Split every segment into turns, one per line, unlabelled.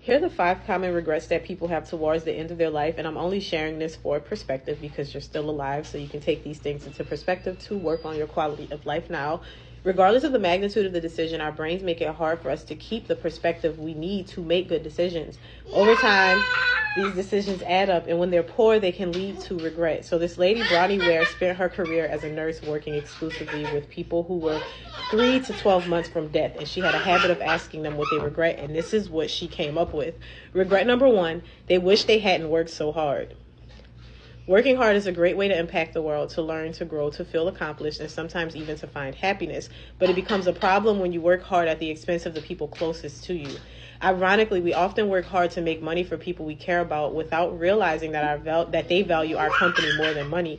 Here are the 5 common regrets that people have towards the end of their life, and I'm only sharing this for perspective because you're still alive, so you can take these things into perspective to work on your quality of life now. Regardless of the magnitude of the decision, our brains make it hard for us to keep the perspective we need to make good decisions. Over time, these decisions add up, and when they're poor, they can lead to regret. So this lady, Bronnie Ware, spent her career as a nurse working exclusively with people who were 3 to 12 months from death, and she had a habit of asking them what they regret, and this is what she came up with. Regret number 1, they wish they hadn't worked so hard. Working hard is a great way to impact the world, to learn, to grow, to feel accomplished, and sometimes even to find happiness. But it becomes a problem when you work hard at the expense of the people closest to you. Ironically, we often work hard to make money for people we care about without realizing that they value our company more than money.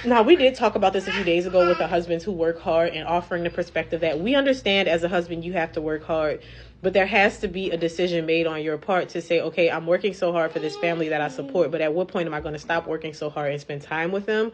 Now, we did talk about this a few days ago with the husbands who work hard and offering the perspective that we understand as a husband you have to work hard, but there has to be a decision made on your part to say, okay, I'm working so hard for this family that I support, but at what point am I going to stop working so hard and spend time with them?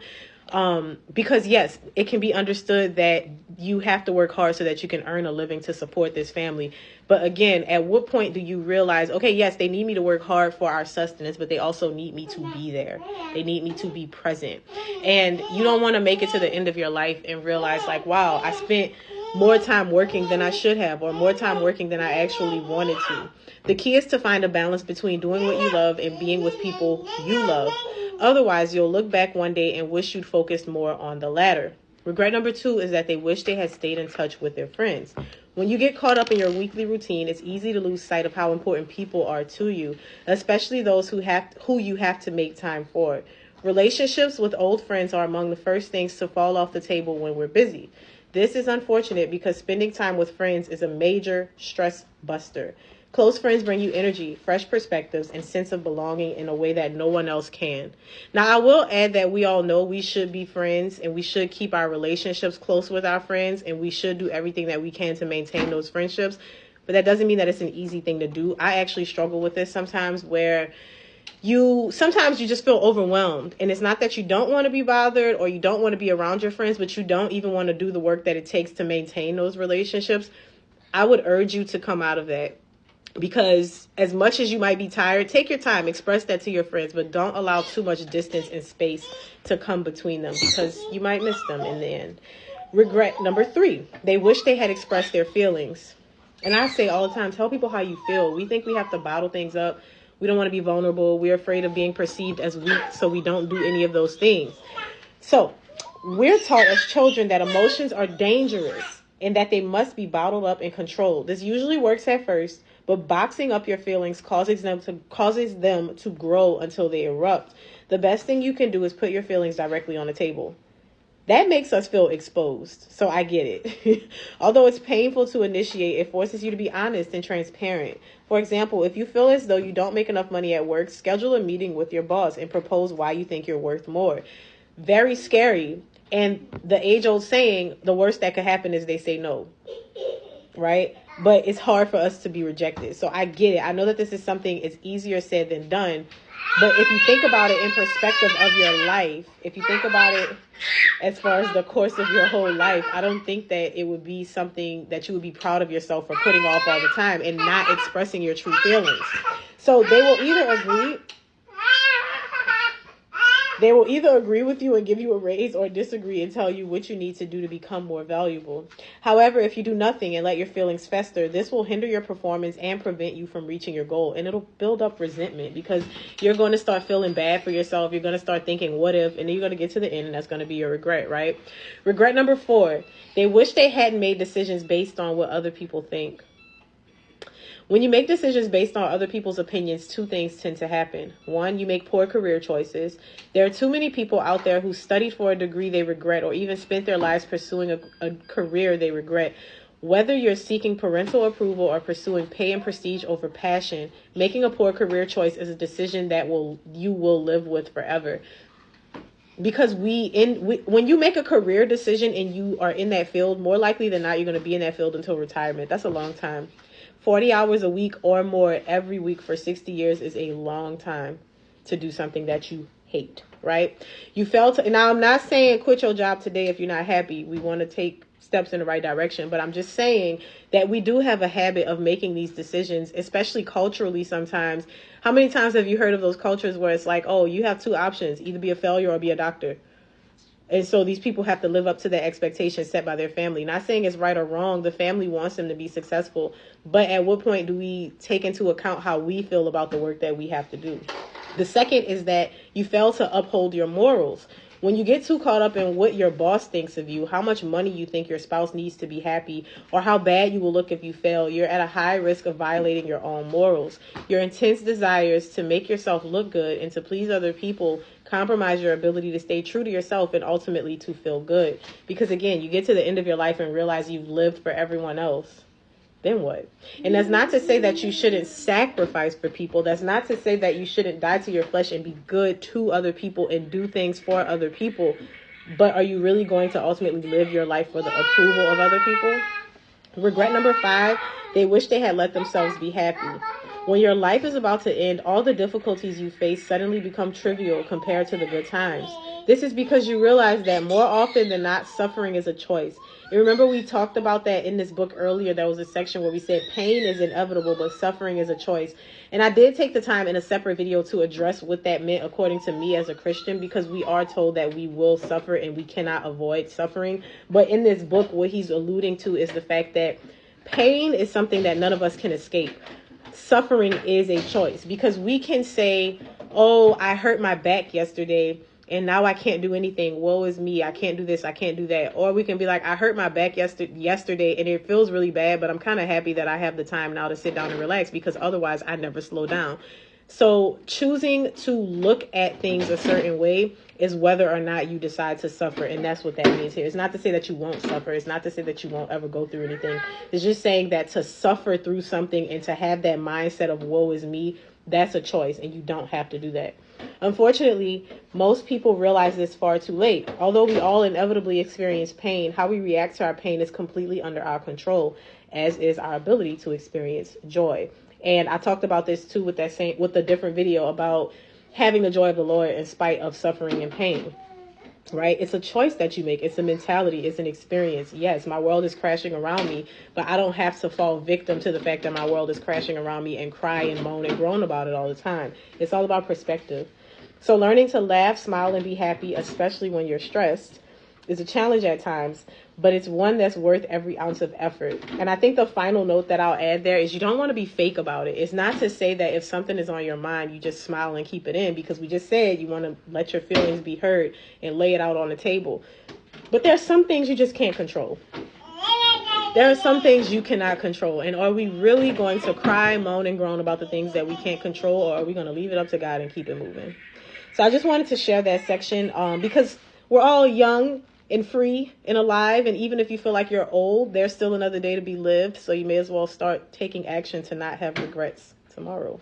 Because yes, it can be understood that you have to work hard so that you can earn a living to support this family. But again, at what point do you realize, okay, yes, they need me to work hard for our sustenance, but they also need me to be there. They need me to be present. And you don't want to make it to the end of your life and realize like, wow, I spent more time working than I should have, or more time working than I actually wanted to. The key is to find a balance between doing what you love and being with people you love. Otherwise, you'll look back one day and wish you'd focused more on the latter. Regret number 2 is that they wish they had stayed in touch with their friends. When you get caught up in your weekly routine, it's easy to lose sight of how important people are to you, especially those who you have to make time for. Relationships with old friends are among the first things to fall off the table when we're busy. This is unfortunate because spending time with friends is a major stress buster. Close friends bring you energy, fresh perspectives, and sense of belonging in a way that no one else can. Now, I will add that we all know we should be friends and we should keep our relationships close with our friends, and we should do everything that we can to maintain those friendships. But that doesn't mean that it's an easy thing to do. I actually struggle with this sometimes, where sometimes you just feel overwhelmed, and it's not that you don't want to be bothered or you don't want to be around your friends, but you don't even want to do the work that it takes to maintain those relationships. I would urge you to come out of that. Because as much as you might be tired, take your time, express that to your friends, but don't allow too much distance and space to come between them, because you might miss them in the end. Regret number 3, they wish they had expressed their feelings. And I say all the time, tell people how you feel. We think we have to bottle things up. We don't want to be vulnerable. We're afraid of being perceived as weak, so we don't do any of those things. So we're taught as children that emotions are dangerous and that they must be bottled up and controlled. This usually works at first, but boxing up your feelings causes them to grow until they erupt. The best thing you can do is put your feelings directly on the table. That makes us feel exposed, so I get it. Although it's painful to initiate, it forces you to be honest and transparent. For example, if you feel as though you don't make enough money at work, schedule a meeting with your boss and propose why you think you're worth more. Very scary. And the age-old saying, the worst that could happen is they say no, right? But it's hard for us to be rejected. So I get it. I know that this is something, it's easier said than done. But if you think about it in perspective of your life, if you think about it as far as the course of your whole life, I don't think that it would be something that you would be proud of yourself for putting off all the time and not expressing your true feelings. So they will either agree with you and give you a raise, or disagree and tell you what you need to do to become more valuable. However, if you do nothing and let your feelings fester, this will hinder your performance and prevent you from reaching your goal. And it'll build up resentment, because you're going to start feeling bad for yourself. You're going to start thinking, what if? And then you're going to get to the end, and that's going to be your regret, right? Regret number 4, they wish they hadn't made decisions based on what other people think. When you make decisions based on other people's opinions, 2 things tend to happen. 1, you make poor career choices. There are too many people out there who studied for a degree they regret, or even spent their lives pursuing a career they regret. Whether you're seeking parental approval or pursuing pay and prestige over passion, making a poor career choice is a decision that you will live with forever. Because when you make a career decision and you are in that field, more likely than not, you're going to be in that field until retirement. That's a long time. 40 hours a week or more every week for 60 years is a long time to do something that you hate, right? Now, I'm not saying quit your job today if you're not happy. We want to take steps in the right direction. But I'm just saying that we do have a habit of making these decisions, especially culturally sometimes. How many times have you heard of those cultures where it's like, oh, you have two options, either be a failure or be a doctor? And so these people have to live up to the expectations set by their family. Not saying it's right or wrong. The family wants them to be successful. But at what point do we take into account how we feel about the work that we have to do? The second is that you fail to uphold your morals. When you get too caught up in what your boss thinks of you, how much money you think your spouse needs to be happy, or how bad you will look if you fail, you're at a high risk of violating your own morals. Your intense desires to make yourself look good and to please other people compromise your ability to stay true to yourself and ultimately to feel good. Because again, you get to the end of your life and realize you've lived for everyone else. Then what? And that's not to say that you shouldn't sacrifice for people. That's not to say that you shouldn't die to your flesh and be good to other people and do things for other people. But are you really going to ultimately live your life for the approval of other people? Regret number 5, they wish they had let themselves be happy. When your life is about to end, all the difficulties you face suddenly become trivial compared to the good times. This is because you realize that more often than not, suffering is a choice. And remember, we talked about that in this book earlier. There was a section where we said pain is inevitable, but suffering is a choice. And I did take the time in a separate video to address what that meant according to me as a Christian, because we are told that we will suffer and we cannot avoid suffering. But in this book, what he's alluding to is the fact that pain is something that none of us can escape. Suffering is a choice, because we can say, oh, I hurt my back yesterday and now I can't do anything. Woe is me. I can't do this. I can't do that. Or we can be like, I hurt my back yesterday and it feels really bad, but I'm kind of happy that I have the time now to sit down and relax, because otherwise I never slow down. So choosing to look at things a certain way is whether or not you decide to suffer. And that's what that means here. It's not to say that you won't suffer. It's not to say that you won't ever go through anything. It's just saying that to suffer through something and to have that mindset of woe is me, that's a choice, and you don't have to do that. Unfortunately, most people realize this far too late. Although we all inevitably experience pain, how we react to our pain is completely under our control, as is our ability to experience joy. And I talked about this too with the different video about having the joy of the Lord in spite of suffering and pain. Right? It's a choice that you make. It's a mentality. It's an experience. Yes, my world is crashing around me, but I don't have to fall victim to the fact that my world is crashing around me and cry and moan and groan about it all the time. It's all about perspective. So learning to laugh, smile, and be happy, especially when you're stressed, is a challenge at times, but it's one that's worth every ounce of effort. And I think the final note that I'll add there is you don't want to be fake about it. It's not to say that if something is on your mind, you just smile and keep it in, because we just said you want to let your feelings be heard and lay it out on the table. But there's some things you just can't control. There are some things you cannot control. And are we really going to cry, moan, and groan about the things that we can't control, or are we going to leave it up to God and keep it moving? So I just wanted to share that section because we're all young and free and alive. And even if you feel like you're old, there's still another day to be lived. So you may as well start taking action to not have regrets tomorrow.